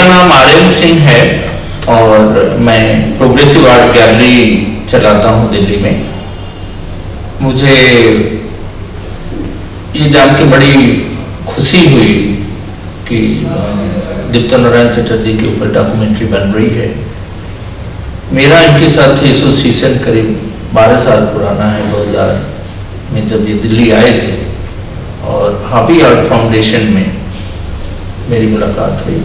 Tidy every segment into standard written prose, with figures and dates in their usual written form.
मेरा नाम आर्यन सिंह है और मैं प्रोग्रेसिव आर्ट गैलरी चलाता हूँ दिल्ली में। मुझे ये जान के बड़ी खुशी हुई कि दीप्त नारायण चटर्जी के ऊपर डॉक्यूमेंट्री बन रही है। मेरा इनके साथ एसोसिएशन करीब 12 साल पुराना है। 2000 में जब ये दिल्ली आए थे और हैप्पी आर्ट फाउंडेशन में मेरी मुलाकात हुई।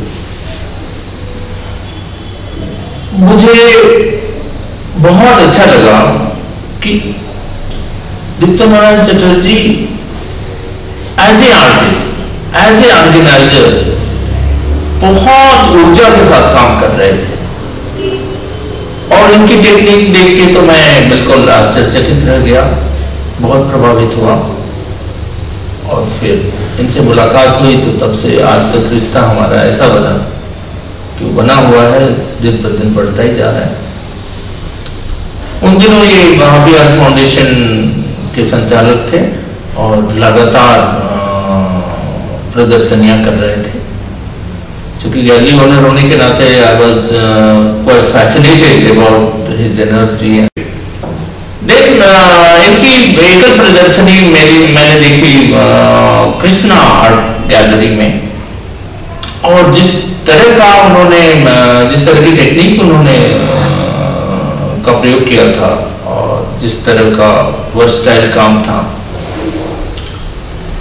मुझे बहुत अच्छा लगा कि Dipta Narayan Chatterjee as a artist, as a organizer बहुत ऊर्जा के साथ काम कर रहे थे और इनकी टेक्निक देख के तो मैं बिल्कुल आश्चर्यचकित रह गया, बहुत प्रभावित हुआ। और फिर इनसे मुलाकात हुई तो तब से आज तक रिश्ता हमारा ऐसा बना कि वो बना हुआ है, दिन पर दिन बढ़ता ही जा रहा है। उन दिनों ये हैप्पी आर्ट फाउंडेशन के संचालक थे और लगातार प्रदर्शनियां कर रहे थे। चूंकि गैलरी ओनर होने के नाते I was quite fascinated about his energy. Then इनकी एकल प्रदर्शनी मैंने देखी कृष्णा आर्ट गैलरी में, और जिस तरह का उन्होंने, जिस तरह की टेक्निक उन्होंने का प्रयोग किया था और जिस तरह का वर्सटाइल काम था,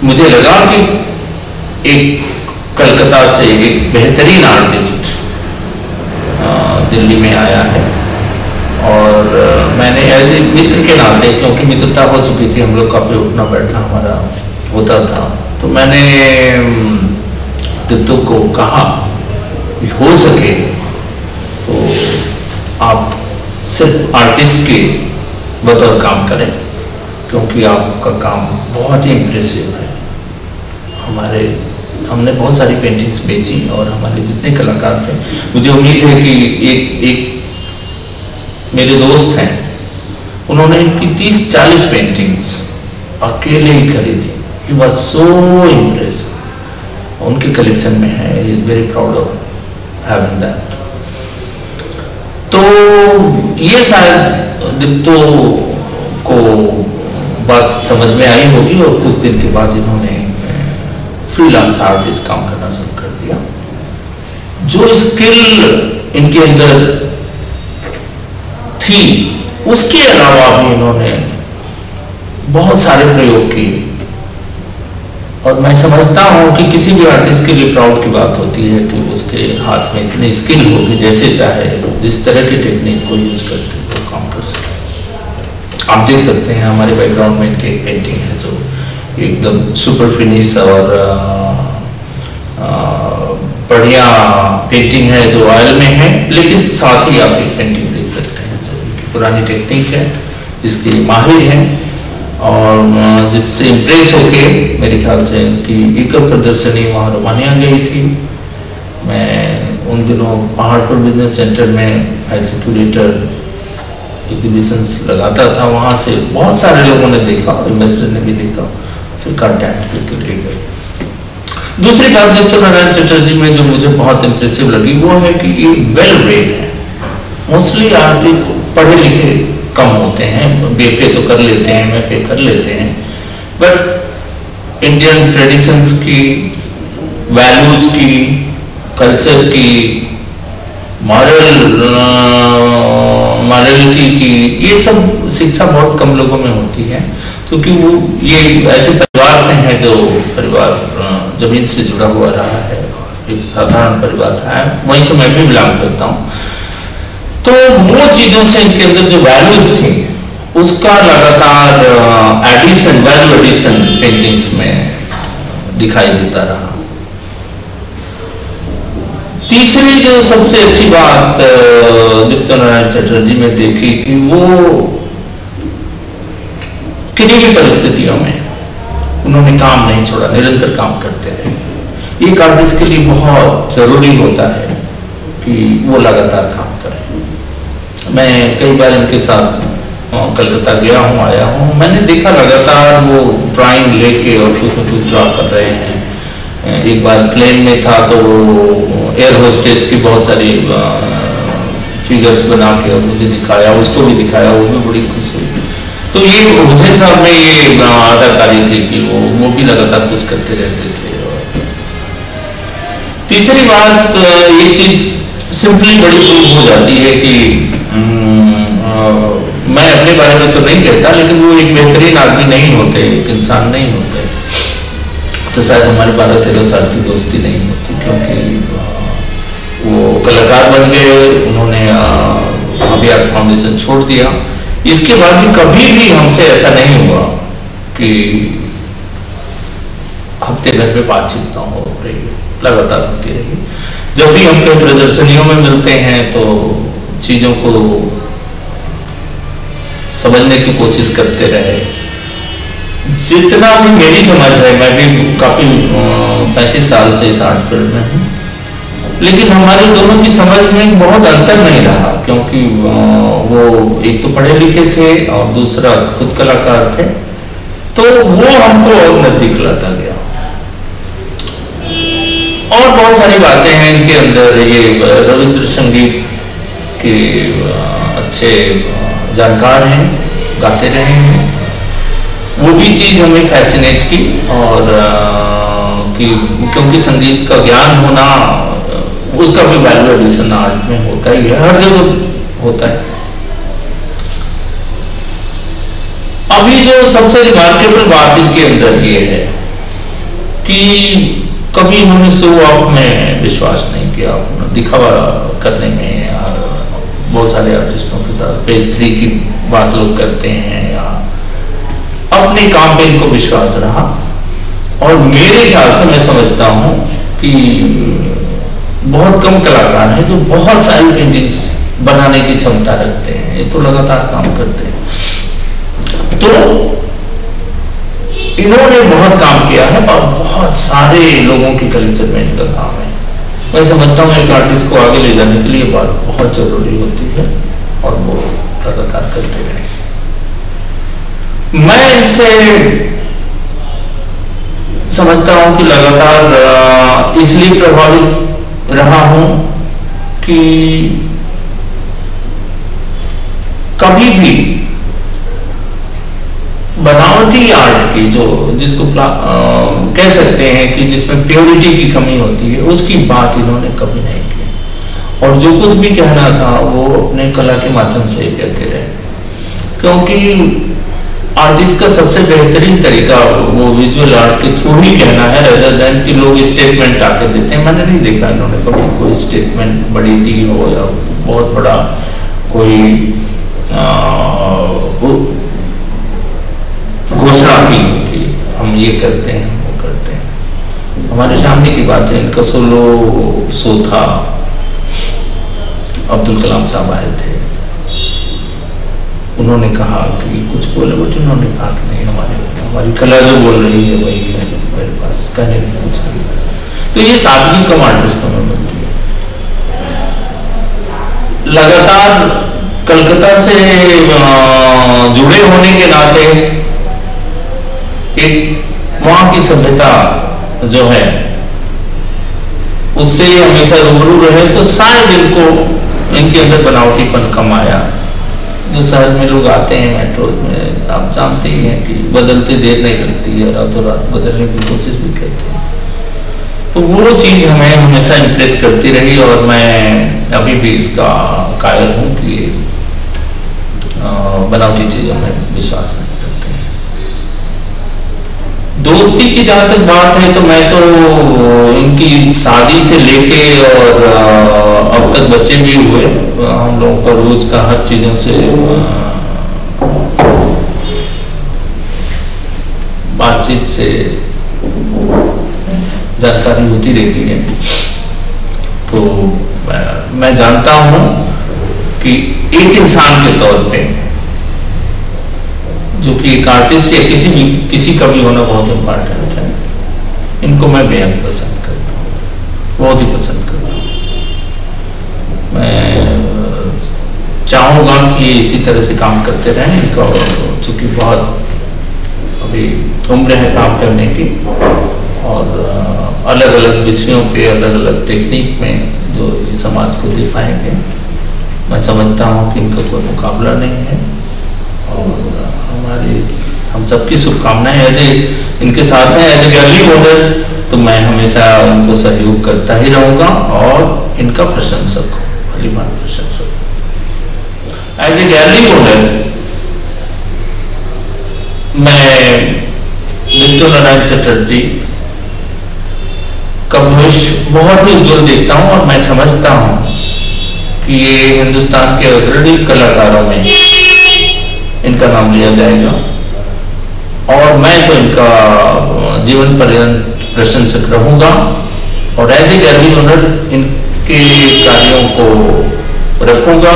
मुझे लगा कि एक कलकत्ता से एक बेहतरीन आर्टिस्ट दिल्ली में आया है। और मैंने एज ए मित्र के नाते, क्योंकि मित्रता हो चुकी थी, हम लोग काफी उठना बैठना हमारा होता था, तो मैंने दीप्त को कहा कि हो सके तो आप सिर्फ आर्टिस्ट के बतौर काम करें, क्योंकि आपका काम बहुत ही इम्प्रेसिव है। हमने बहुत सारी पेंटिंग्स बेची और हमारे जितने कलाकार थे, मुझे उम्मीद है कि एक मेरे दोस्त हैं, उन्होंने इनकी 30-40 पेंटिंग्स अकेले ही खरीदी। He was so impressed. उनके कलेक्शन में है, he is very proud of having that. तो ये शायद दीप्त को बात समझ में आई होगी और कुछ दिन के बाद इन्होंने फ्रीलांस आर्टिस्ट काम करना शुरू कर दिया। जो स्किल इनके अंदर थी उसके अलावा भी इन्होंने बहुत सारे प्रयोग किए। और मैं समझता हूं कि किसी भी आर्टिस्ट के लिए प्राउड की बात होती है कि उसके हाथ में इतनी स्किल हो कि जैसे चाहे जिस तरह की टेक्निक को यूज करते वो काम कर सके। आप देख सकते हैं हमारे बैकग्राउंड में इनकी पेंटिंग है जो एकदम सुपर फिनिश और बढ़िया पेंटिंग है जो ऑयल में है, लेकिन साथ ही आप एक पेंटिंग देख सकते हैं जो इनकी पुरानी टेक्निक है, जिसकी माहिर है और जिससे इम्प्रेस होके मेरे ख्याल से इनकी एकल प्रदर्शनी वहाँ रोमानिया गई थी। मैं उन दिनों पहाड़पुर बिजनेस सेंटर में एज ए क्यूरेटर एग्जीबिशंस लगाता था। वहाँ से बहुत सारे लोगों ने देखा, इन्वेस्टर ने भी देखा, फिर कॉन्टैक्ट करके ले गए। दूसरी बात दीप्त नारायण चटर्जी में जो मुझे बहुत इम्प्रेसिव लगी वो है कि ये वेल रेड है। मोस्टली आर्टिस्ट पढ़े लिखे कम होते हैं, बीएफए तो कर लेते हैं, एमएफए कर लेते हैं, बट इंडियन ट्रेडिशंस की, वैल्यूज की, कल्चर की, मॉरलिटी की, ये सब शिक्षा बहुत कम लोगों में होती है, क्योंकि वो ये ऐसे परिवार से हैं जो परिवार जमीन से जुड़ा हुआ रहा है, एक साधारण परिवार रहा है, वहीं से मैं भी बिलोंग करता हूँ। तो वो चीजों से इनके अंदर जो वैल्यूज थी उसका लगातार एडिशन, वैल्यू एडिशन पेंटिंग्स में दिखाई देता रहा। तीसरी जो सबसे अच्छी बात दीप्त नारायण चटर्जी में देखी कि वो किसी भी परिस्थितियों में उन्होंने काम नहीं छोड़ा, निरंतर काम करते रहे। एक आर्टिस्ट के लिए बहुत जरूरी होता है कि वो लगातार काम करे। मैं कई बार इनके साथ कलकत्ता गया हूँ, आया हूँ, मैंने देखा लगातार वो ड्राइंग लेके और कुछ न कुछ ड्रा कर रहे हैं। एक बार प्लेन में था तो एयर होस्टेस की बहुत सारी फिगर्स बना के और मुझे दिखाया, उसको भी दिखाया, वो भी बड़ी खुश हुई। तो ये हुसैन साहब में ये अदाकारी थी कि वो भी लगातार कुछ करते रहते थे। और तीसरी बात, एक चीज सिंपली बड़ी प्रूव हो जाती है कि मैं अपने बारे में तो नहीं कहता, लेकिन वो एक बेहतरीन आदमी नहीं होते, एक इंसान नहीं होते, तो शायद हमारे 12-13 साल की दोस्ती नहीं होती, क्योंकि वो कलाकार बन गए, उन्होंने अभियान फाउंडेशन छोड़ दिया। इसके बाद भी कभी भी हमसे ऐसा नहीं हुआ कि हफ्ते भर में बातचीत ना हो रही, लगातार होती रही। जब भी हम कई प्रदर्शनियों में मिलते हैं तो चीजों को समझने की कोशिश करते रहे। जितना भी मेरी समझ है, मैं भी काफी 35 साल से इस आर्ट फील्ड में हूँ, लेकिन हमारे दोनों की समझ में बहुत अंतर नहीं रहा, क्योंकि वो एक तो पढ़े लिखे थे और दूसरा खुद कलाकार थे, तो वो हमको और नजदीक लाता गया। और बहुत सारी बातें हैं इनके अंदर। ये रविंद्र संगीत के अच्छे जानकार हैं, गाते रहे हैं, वो भी चीज हमें फैसिनेट की। और क्योंकि संगीत का ज्ञान होना, उसका भी वैल्यू एडिशन आर्ट में होता ही है, हर जगह होता है। अभी जो सबसे रिमार्केबल बात इनके अंदर ये है कि कभी इन्होंने शो ऑफ में विश्वास नहीं किया, दिखावा करने में। बहुत सारे आर्टिस्टों के साथ पेज 3 की बात लोग करते हैं, या अपने काम पे इनको विश्वास रहा। और मेरे ख्याल से मैं समझता हूँ कि बहुत कम कलाकार हैं जो बहुत सारी पेंटिंग्स बनाने की क्षमता रखते हैं, ये तो लगातार काम करते हैं। तो इन्होंने बहुत काम किया है और बहुत सारे लोगों की कलेक्शन में इनका काम है। मैं समझता हूँ एक आर्टिस्ट को आगे ले जाने के लिए बात बहुत जरूरी होती है, और वो लगातार करते रहे। मैं इनसे समझता हूँ कि लगातार इसलिए प्रभावित रहा हूं कि कभी भी बनावटी आर्ट की, जो जिसको कह सकते हैं कि जिसमें प्योरिटी की कमी होती है, उसकी बात इन्होंने कभी नहीं की। और जो कुछ भी कहना था वो अपने कला के माध्यम से ही कहते रहे, क्योंकि आर्टिस्ट का सबसे बेहतरीन तरीका वो विजुअल आर्ट के थ्रू ही कहना है, रेदर देन कि लोग स्टेटमेंट आके देते हैं। मैंने नहीं देखा इन्होंने कभी कोई स्टेटमेंट बड़ी दी हो या बहुत बड़ा कोई घोषणा की कि हम ये करते हैं, वो करते हैं। हमारे सामने की बात है, इनका सोलो शो था, अब्दुल कलाम साहब आए थे, उन्होंने कहा कि कुछ बोले, बट उन्होंने कहा कि नहीं, हमारी कला जो बोल रही है वही है मेरे पास, कहने की कुछ नहीं। तो ये सादगी कम आर्टिस्टों में मिलती है। लगातार कलकत्ता से जुड़े होने के नाते एक वहां की सभ्यता जो है उससे हमेशा रूबरू रहे, तो शायद इनको इनके अंदर बनावटीपन कम आया। जो शहर में लोग आते हैं मेट्रो में, आप जानते ही हैं कि बदलते देर नहीं लगती है, रातों रात बदलने की कोशिश भी करते हैं। तो वो चीज हमें हमेशा इम्प्रेस करती रही, और मैं अभी भी इसका कायल हूँ कि बनावटी चीजों में विश्वास नहीं करते हैं। दोस्ती की जहां तक बात है, तो मैं तो इनकी शादी से लेके और अब तक बच्चे भी हुए, हम लोगों का रोज का हर चीजों से बातचीत से जानकारी होती रहती है। तो मैं जानता हूं कि एक इंसान के तौर पे, जो कि एक आर्टिस्ट या किसी का भी होना बहुत इम्पोर्टेंट है, इनको मैं बेहद पसंद करता हूँ, बहुत ही पसंद करता हूँ। मैं चाहूँगा कि इसी तरह से काम करते रहें, इनका चूँकि बहुत अभी उम्र है काम करने की, और अलग अलग विषयों पे अलग अलग टेक्निक में जो ये समाज को दे पाएंगे। मैं समझता हूँ कि इनका कोई मुकाबला नहीं है और हम सबकी शुभकामनाएं एज ए इनके साथ हैं। एज ए गैलरी ओनर तो मैं हमेशा इनको सहयोग करता ही रहूँगा और इनका प्रशंसक हूँ, भलीभांति प्रशंसक। एज ए गैलरी ओनर मैं नित्य नारायण चटर्जी का भविष्य बहुत ही उज्जवल देखता हूँ और मैं समझता हूँ कि ये हिंदुस्तान के अग्रणी कलाकारों में इनका नाम लिया जाएगा और मैं तो इनका जीवन पर्यंत प्रशंसक रहूंगा और एज ए गैलरी ओनर इनके कार्यों को रखूंगा,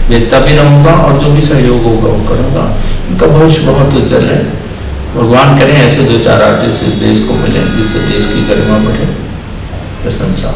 देखता भी रहूंगा और जो भी सहयोग होगा वो करूंगा। इनका भविष्य बहुत उज्जवल है। भगवान करें ऐसे 2-4 आर्टिस्ट इस देश को मिले जिससे देश की गरिमा बढ़े। प्रशंसा।